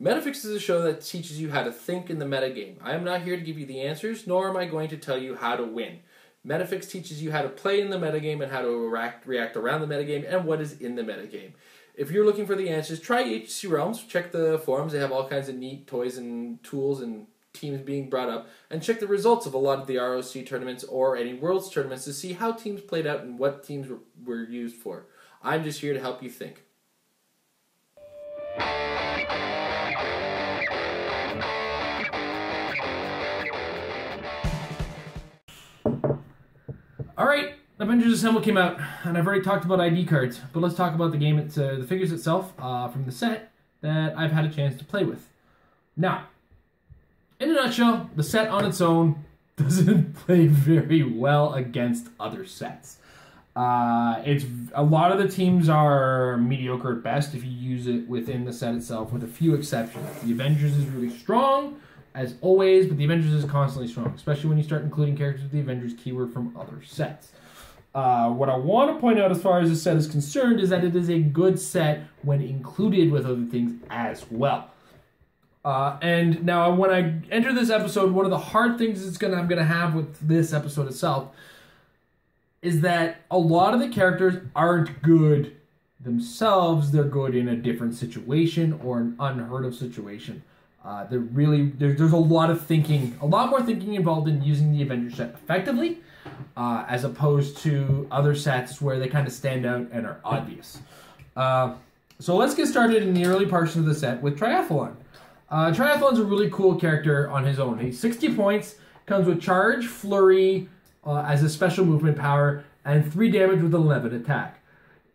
Metafix is a show that teaches you how to think in the metagame. I am not here to give you the answers, nor am I going to tell you how to win. Metafix teaches you how to play in the metagame and how to react around the metagame and what is in the metagame. If you're looking for the answers, try HC Realms, check the forums, they have all kinds of neat toys and tools and teams being brought up, and check the results of a lot of the ROC tournaments or any Worlds tournaments to see how teams played out and what teams were used for. I'm just here to help you think. Alright, Avengers Assemble came out, and I've already talked about ID cards, but let's talk about the game, the figures itself from the set that I've had a chance to play with. Now, in a nutshell, the set on its own doesn't play very well against other sets. A lot of the teams are mediocre at best if you use it within the set itself, with a few exceptions. The Avengers is really strong, as always, but the Avengers is constantly strong, especially when you start including characters with the Avengers keyword from other sets. What I want to point out as far as this set is concerned is that it is a good set when included with other things as well. And now when I enter this episode, one of the hard things I'm going to have with this episode itself is that a lot of the characters aren't good themselves. They're good in a different situation or an unheard of situation. There's a lot of thinking, a lot more thinking involved in using the Avengers set effectively, as opposed to other sets where they kind of stand out and are obvious. So let's get started in the early portion of the set with Triathlon. Triathlon's a really cool character on his own. He's 60 points, comes with Charge, Flurry as a special movement power, and 3 damage with 11 attack.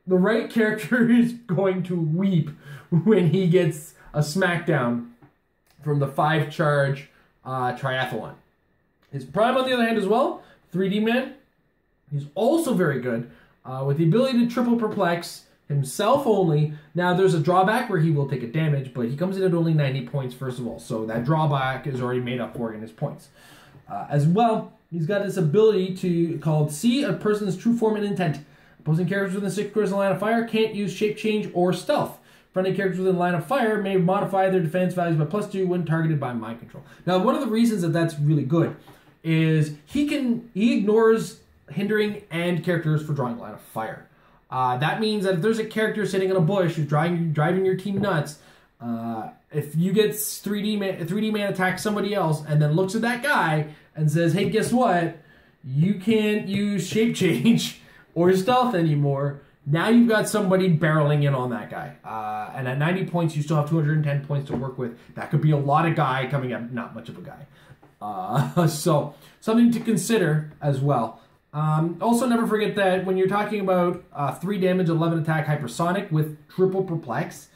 The right character is going to weep when he gets a smackdown from the 5 charge Triathlon. His Prime, on the other hand, as well, 3D Man. He's also very good with the ability to triple perplex himself only. Now, there's a drawback where he will take a damage, but he comes in at only 90 points, first of all. So that drawback is already made up for in his points. As well, he's got this ability called See a Person's True Form and Intent. Opposing characters within 6 squares in line of fire can't use Shape Change or Stealth. Friendly characters within line of fire may modify their defense values by +2 when targeted by mind control. Now, one of the reasons that that's really good is he ignores hindering and characters for drawing line of fire. That means that if there's a character sitting in a bush who's driving your team nuts, if you get 3D man attacks somebody else and then looks at that guy and says, hey, guess what? You can't use Shape Change or Stealth anymore. Now you've got somebody barreling in on that guy. And at 90 points, you still have 210 points to work with. That could be a lot of guy coming up, not much of a guy. So something to consider as well. Also, never forget that when you're talking about 3 damage, 11 attack, hypersonic with triple perplex,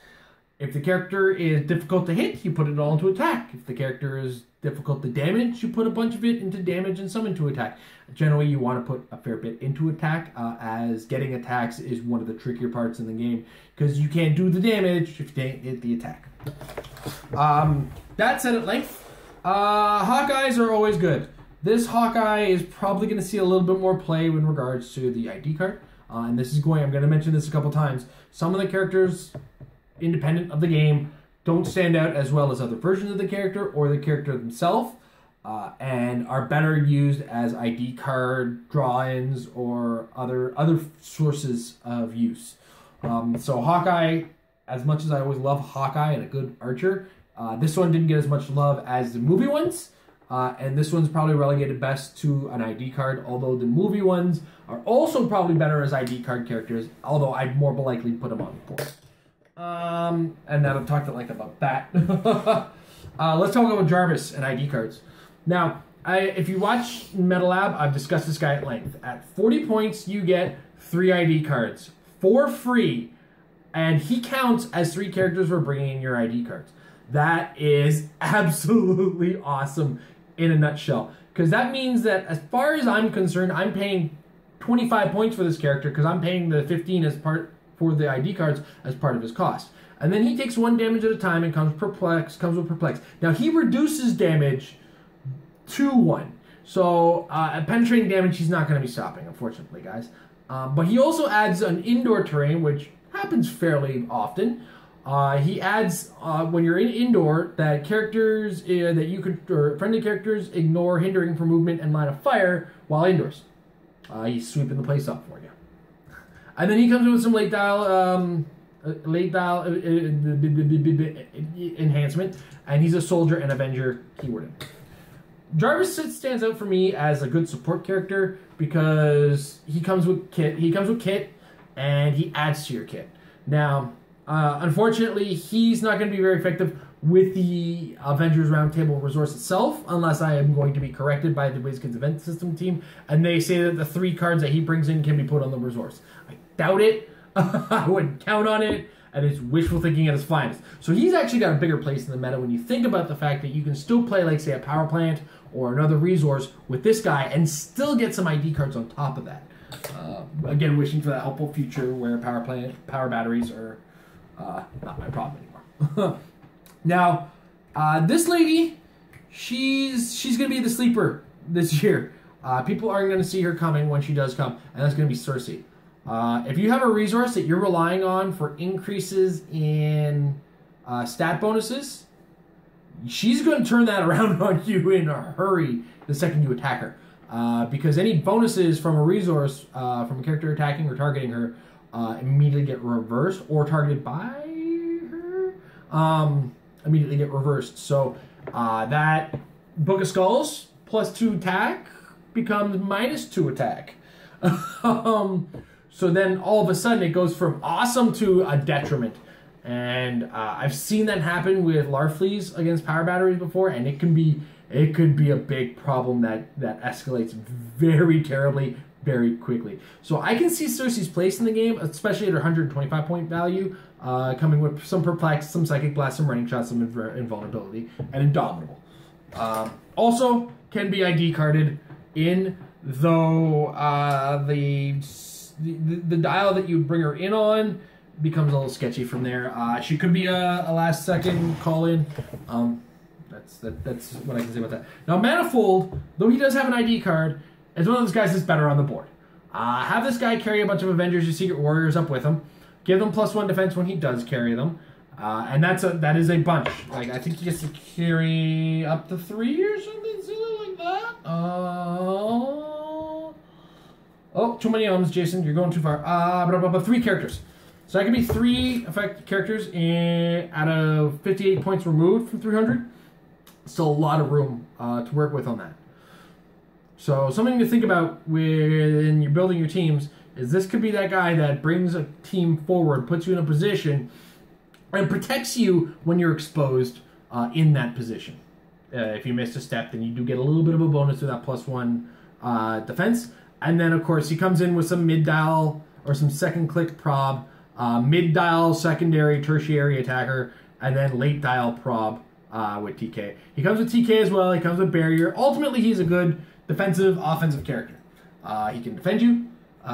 if the character is difficult to hit, you put it all into attack. If the character is difficult to damage, you put a bunch of it into damage and some into attack. Generally, you want to put a fair bit into attack, as getting attacks is one of the trickier parts in the game, because you can't do the damage if you can't hit the attack. That said at length, Hawkeyes are always good. This Hawkeye is probably going to see a little bit more play in regards to the ID card. And I'm going to mention this a couple times. Some of the characters, independent of the game, don't stand out as well as other versions of the character or the character themselves, and are better used as ID card draw-ins or other sources of use. So Hawkeye, as much as I always love Hawkeye and a good archer, this one didn't get as much love as the movie ones. And this one's probably relegated best to an ID card, although the movie ones are also probably better as ID card characters, although I'd more likely put them on the board. And now I've talked at length about that. Let's talk about Jarvis and ID cards. Now, if you watch MetaLab, I've discussed this guy at length. At 40 points, you get 3 ID cards for free, and he counts as 3 characters for bringing in your ID cards. That is absolutely awesome in a nutshell, because that means that as far as I'm concerned, I'm paying 25 points for this character because I'm paying the 15 as part for the ID cards as part of his cost. And then he takes 1 damage at a time and comes with perplex. Now he reduces damage to 1. So at penetrating damage, he's not going to be stopping, unfortunately, guys. But he also adds an indoor terrain, which happens fairly often. He adds when you're indoor that characters that you could or friendly characters ignore hindering for movement and line of fire while indoors. He's sweeping the place up for you. And then he comes in with some late dial enhancement, and he's a soldier and Avenger keyword. Jarvis stands out for me as a good support character because he comes with kit. He comes with kit, and he adds to your kit. Now, unfortunately, he's not going to be very effective with the Avengers Roundtable resource itself, unless I am going to be corrected by the WizKids event system team, and they say that the 3 cards that he brings in can be put on the resource. I doubt it. I wouldn't count on it, and it's wishful thinking at its finest. So he's actually got a bigger place in the meta when you think about the fact that you can still play, like, say, a power plant or another resource with this guy and still get some ID cards on top of that. Again, wishing for that helpful future where power batteries are not my problem anymore. Now, this lady, she's going to be the sleeper this year. People aren't going to see her coming when she does come, and that's going to be Cersei. If you have a resource that you're relying on for increases in stat bonuses, she's going to turn that around on you in a hurry the second you attack her. Because any bonuses from a resource, from a character attacking or targeting her, immediately get reversed, or targeted by her, immediately get reversed. So that Book of Skulls plus 2 attack becomes -2 attack. So then all of a sudden it goes from awesome to a detriment. And I've seen that happen with Larfleeze against power batteries before, and it could be a big problem that escalates very terribly, very quickly. So I can see Cersei's place in the game, especially at her 125 point value, coming with some Perplex, some Psychic Blast, some Running Shot, some Invulnerability, and Indomitable. Also can be ID carded in, though the dial that you bring her in on becomes a little sketchy from there. She could be a last second call in. That's what I can say about that. Now, Manifold, though he does have an ID card, is one of those guys that's better on the board. Have this guy carry a bunch of Avengers or Secret Warriors up with him. Give them +1 defense when he does carry them. And that is a bunch. Like, I think he gets to carry up to 3 or something silly like that. Oh, too many ums, Jason. You're going too far. 3 characters. So that can be 3 effective characters out of 58 points removed from 300. Still a lot of room to work with on that. So something to think about when you're building your teams is this could be that guy that brings a team forward, puts you in a position, and protects you when you're exposed in that position. If you missed a step, then you do get a little bit of a bonus to that +1 defense. And then, of course, he comes in with some mid-dial or some second-click prob, mid-dial, secondary, tertiary attacker, and then late-dial prob with TK. He comes with TK as well. He comes with barrier. Ultimately, he's a good defensive, offensive character. He can defend you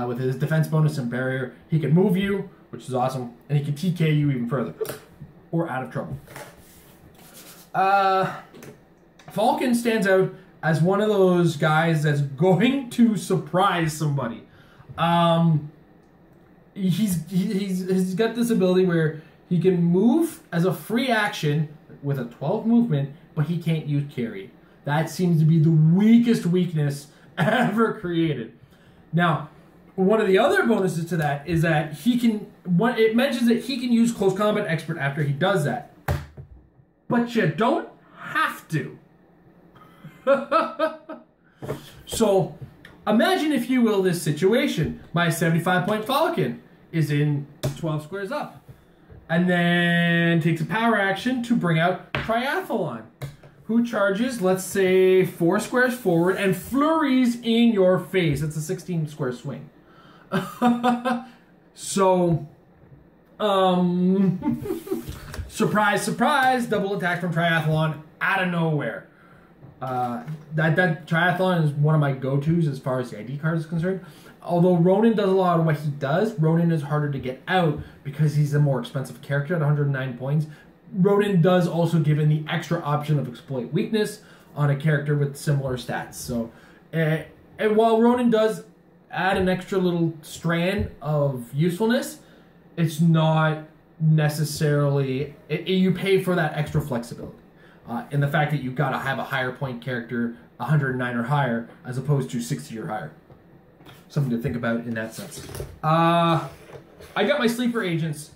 with his defense bonus and barrier. He can move you, which is awesome, and he can TK you even further, or out of trouble. Falcon stands out as one of those guys that's going to surprise somebody. He's got this ability where he can move as a free action with a 12 movement, but he can't use carry. That seems to be the weakest weakness ever created. Now, one of the other bonuses to that is that he can. It mentions that he can use Close Combat Expert after he does that, but you don't have to. So, imagine, if you will, this situation. My 75-point Falcon is in 12 squares up, and then takes a power action to bring out Triathlon, who charges, let's say, 4 squares forward and flurries in your face. It's a 16-square swing. So, surprise, surprise, double attack from Triathlon out of nowhere. That Triathlon is one of my go-tos as far as the ID card is concerned. Although Ronin does a lot of what he does, Ronin is harder to get out because he's a more expensive character at 109 points. Ronin does also give in the extra option of exploit weakness on a character with similar stats. So, and while Ronin does add an extra little strand of usefulness, it's not necessarily... you pay for that extra flexibility. In the fact that you've got to have a higher point character, 109 or higher, as opposed to 60 or higher. Something to think about in that sense. I got my sleeper agents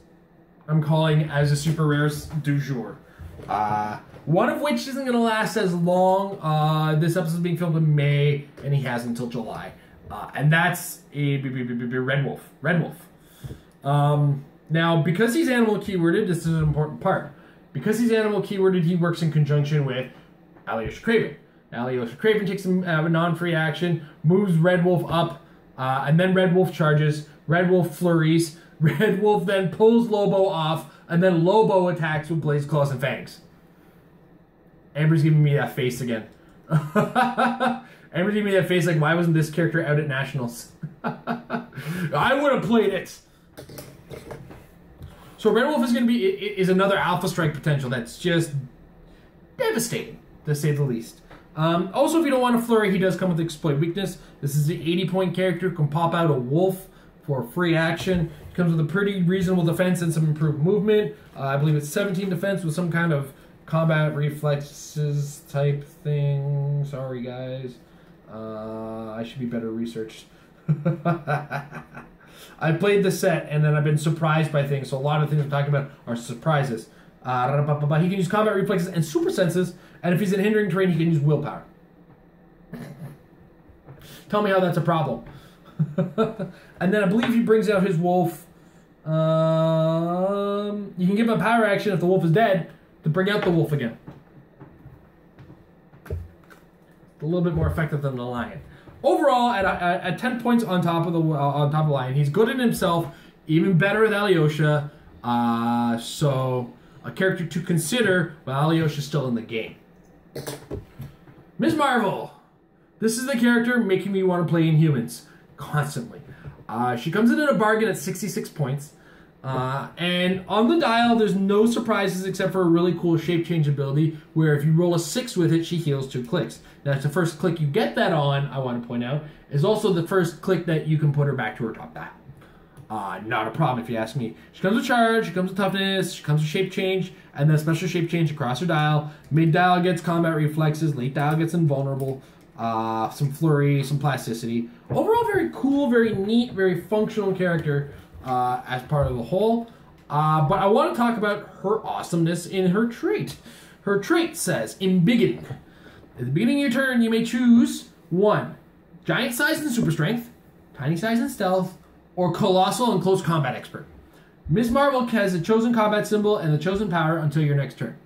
I'm calling as a super rares du jour. One of which isn't going to last as long. This episode is being filmed in May, and he has until July. And that's a Red Wolf. Red Wolf. Now, because he's animal keyworded, this is an important part. Because he's animal keyworded, he works in conjunction with Alyosha Craven. Alyosha Craven takes a non-free action, moves Red Wolf up, and then Red Wolf charges. Red Wolf flurries. Red Wolf then pulls Lobo off, and then Lobo attacks with Blaze Claws and Fangs. Amber's giving me that face again. Amber's giving me that face like, why wasn't this character out at Nationals? I would have played it. So Red Wolf is going to be is another Alpha Strike potential that's just devastating, to say the least. Also, if you don't want to flurry, he does come with Exploit Weakness. This is the 80-point character, can pop out a Wolf for free action. It comes with a pretty reasonable defense and some improved movement. I believe it's 17 defense with some kind of combat reflexes type thing. Sorry, guys. I should be better researched. I played the set, and then I've been surprised by things, so a lot of things I'm talking about are surprises. He can use combat reflexes and super senses, and if he's in hindering terrain, he can use willpower. Tell me how that's a problem. And then I believe he brings out his wolf. You can give him a power action if the wolf is dead to bring out the wolf again. A little bit more effective than the lion. Overall, at 10 points on top of the line, he's good in himself, even better with Alyosha. So a character to consider while Alyosha's still in the game. Ms. Marvel. This is the character making me want to play Inhumans constantly. She comes in at a bargain at 66 points. And on the dial, there's no surprises except for a really cool shape change ability where if you roll a 6 with it, she heals 2 clicks. Now, it's the first click you get that on, I want to point out, is also the first click that you can put her back to her top dial. Not a problem if you ask me. She comes with charge, she comes with toughness, she comes with shape change, and then special shape change across her dial. Mid dial gets combat reflexes, late dial gets invulnerable, some flurry, some plasticity. Overall, very cool, very neat, very functional character. As part of the whole. But I want to talk about her awesomeness in her trait. Her trait says, Embiggening. At the beginning of your turn, you may choose 1. Giant size and super strength, tiny size and stealth, or colossal and close combat expert. Ms. Marvel has the chosen combat symbol and the chosen power until your next turn.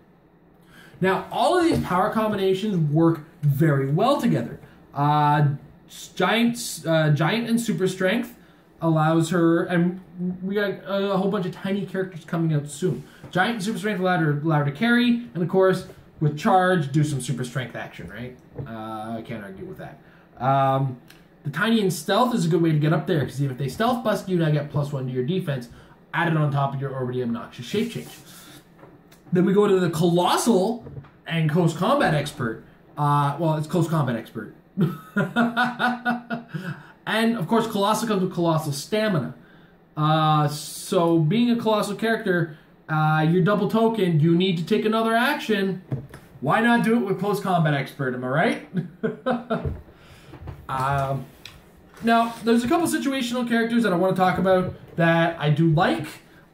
Now, all of these power combinations work very well together. Giant and super strength allows her, and we got a whole bunch of tiny characters coming out soon. Giant and super strength allow her to carry, and of course, with charge, do some super strength action, right? I can't argue with that. The tiny and stealth is a good way to get up there, because even if they stealth bust you, now get +1 to your defense, added on top of your already obnoxious shape change. Then we go to the colossal and close combat expert. Well, it's close combat expert. And, of course, Colossal comes with Colossal Stamina. So, being a Colossal character, you're double tokened, you need to take another action. Why not do it with Close Combat Expert, am I right? Now, there's a couple situational characters that I want to talk about that I do like,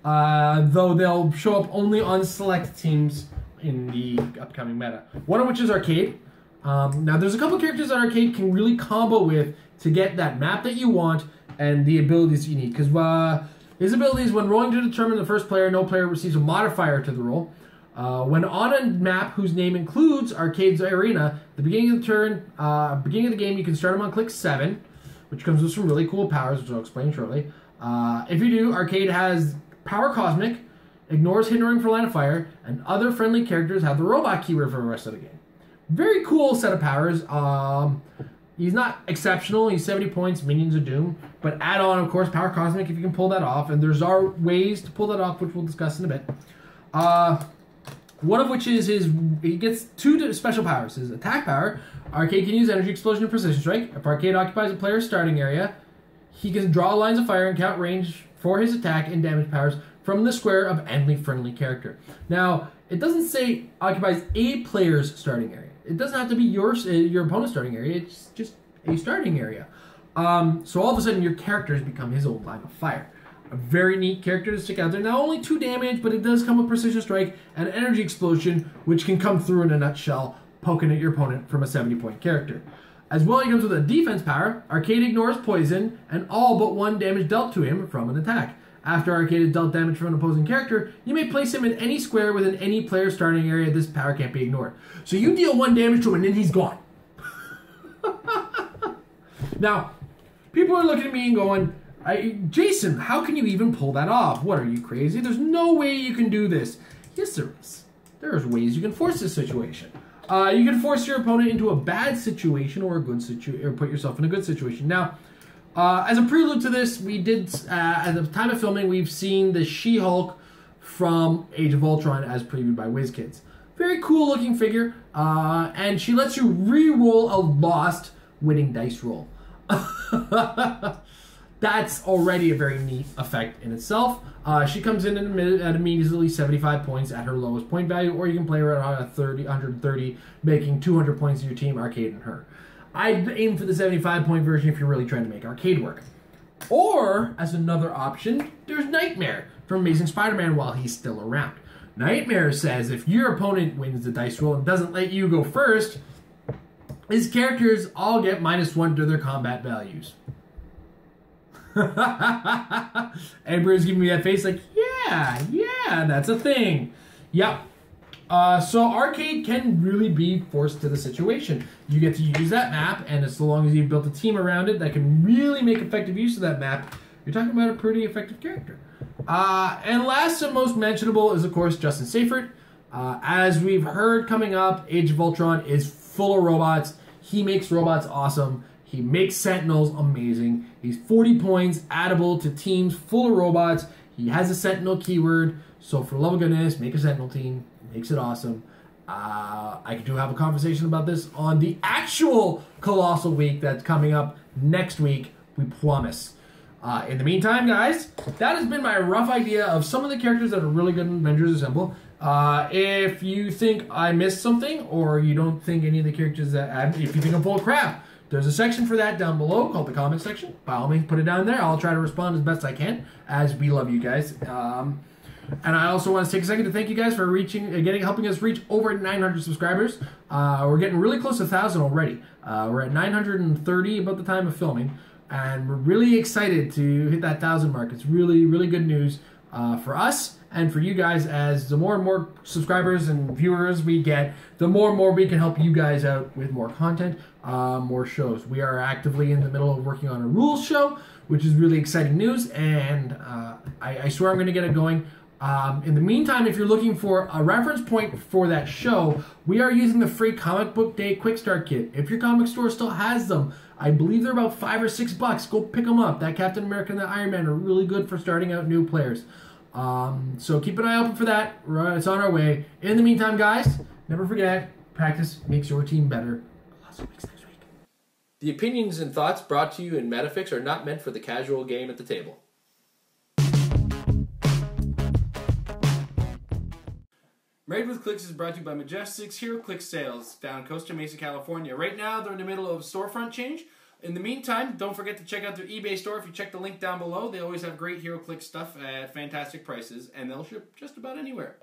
though they'll show up only on select teams in the upcoming meta. One of which is Arcade. Now, there's a couple characters that Arcade can really combo with to get that map that you want and the abilities you need. Because his abilities, when rolling to determine the first player, no player receives a modifier to the roll. When on a map whose name includes Arcade's Arena, at the beginning of the turn, beginning of the game, you can start him on Clix 7, which comes with some really cool powers, which I'll explain shortly. If you do, Arcade has Power Cosmic, ignores Hindering for Line of Fire, and other friendly characters have the Robot keyword for the rest of the game. Very cool set of powers. He's not exceptional. He's 70 points, Minions of Doom. But add on, of course, Power Cosmic if you can pull that off. And there's are ways to pull that off, which we'll discuss in a bit. One of which is he gets 2 special powers. His attack power, Arcade can use Energy Explosion and Precision Strike. If Arcade occupies a player's starting area, he can draw lines of fire and count range for his attack and damage powers from the square of any friendly character. Now, it doesn't say occupies a player's starting area. It doesn't have to be your opponent's starting area. It's just a starting area. So all of a sudden, your characters become his own line of fire. A very neat character to stick out there. Now, only 2 damage, but it does come with Precision Strike and Energy Explosion, which can come through in a nutshell, poking at your opponent from a 70-point character. As well, he comes with a defense power. Arcade ignores poison and all but 1 damage dealt to him from an attack. After Arcade is dealt damage from an opposing character, you may place him in any square within any player's starting area. This power can't be ignored. So you deal 1 damage to him and then he's gone. Now, people are looking at me and going, Jason, how can you even pull that off? What, are you crazy? There's no way you can do this. Yes, there is. There's ways you can force this situation. You can force your opponent into a bad situation or a good situation, or put yourself in a good situation. Now, as a prelude to this, we did, at the time of filming, we've seen the She-Hulk from Age of Ultron as previewed by WizKids. Very cool looking figure, and she lets you re-roll a lost winning dice roll. That's already a very neat effect in itself. She comes in at immediately 75 points at her lowest point value, or you can play her at 130, making 200 points to your team, Arcade and her. I'd aim for the 75-point version if you're really trying to make Arcade work. Or, as another option, there's Nightmare from Amazing Spider-Man while he's still around. Nightmare says if your opponent wins the dice roll and doesn't let you go first, his characters all get -1 to their combat values. Everybody's giving me that face like, yeah, that's a thing. Yep. So Arcade can really be forced to the situation. You get to use that map, and as long as you've built a team around it that can really make effective use of that map, you're talking about a pretty effective character. And last and most mentionable is, of course, Justin Seyfert. As we've heard coming up, Age of Ultron is full of robots. He makes robots awesome. He makes Sentinels amazing. He's 40 points, addable to teams full of robots. He has a Sentinel keyword, so for the love of goodness, make a Sentinel team. Makes it awesome. I do have a conversation about this on the actual Colossal Week that's coming up next week, we promise. In the meantime, guys, that has been my rough idea of some of the characters that are really good in Avengers Assemble. If you think I missed something, or you don't think any of the characters that if you think I'm full of crap, there's a section for that down below called the comment section. By all means, put it down there. I'll try to respond as best I can, as we love you guys. And I also want to take a second to thank you guys for helping us reach over 900 subscribers. We're getting really close to 1,000 already. We're at 930 about the time of filming, and we're really excited to hit that 1,000 mark. It's really, really good news for us and for you guys, as the more and more subscribers and viewers we get, the more and more we can help you guys out with more content, more shows. We are actively in the middle of working on a rules show, which is really exciting news, and I swear I'm going to get it going. In the meantime, if you're looking for a reference point for that show, we are using the free Comic Book Day Quick Start Kit. If your comic store still has them, I believe they're about $5 or $6. Go pick them up. That Captain America and the Iron Man are really good for starting out new players. So keep an eye open for that. It's on our way. In the meantime, guys, never forget, practice makes your team better. Colossal Weeks next week. The opinions and thoughts brought to you in Metafix are not meant for the casual game at the table. Married with Clix is brought to you by Majestic's Heroclix Sales down Costa Mesa, California. Right now, they're in the middle of storefront change. In the meantime, don't forget to check out their eBay store. If you check the link down below, they always have great Heroclix stuff at fantastic prices, and they'll ship just about anywhere.